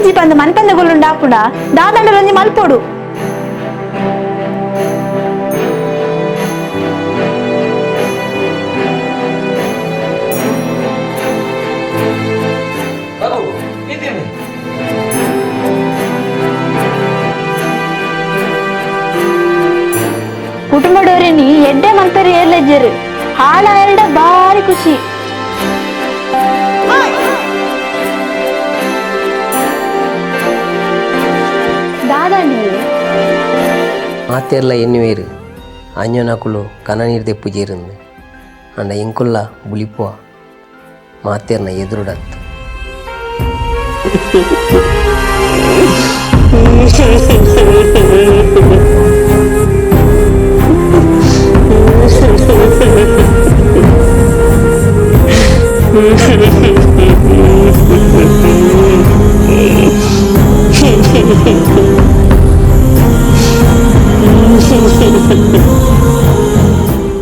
ಅಜ್ಜಿ ಬಂದು ಮನ್ಪಂದಗೊಳ್ಳುಂಡಾಪುಂಡ ದಾದಂಡರೊಂಜಿ ಮಲ್ಪೊಡು. ಕುಟುಂಬದವರೇನಿ ಎಡ್ಡೆ ಮಲ್ಪರಿ ಏರ್ಲೆಜ್ಜರು ಹಾಳ ಎರಡ ಬಾರಿ ಖುಷಿ. ದಾದಾಂಡಿ ಮಾತೆರ್ಲ ಎನ್ನುವೇರು ಅಂಜನಾಕುಲು ಕನ ನೀರು ತೆಪ್ಪು ಜೇರಂದು ಅಂಡ ಎಂಕುಲ್ಲ ಬುಲಿಪುವ ಮಾತೆರ್ನ ಎದುರುಡತ್ತು.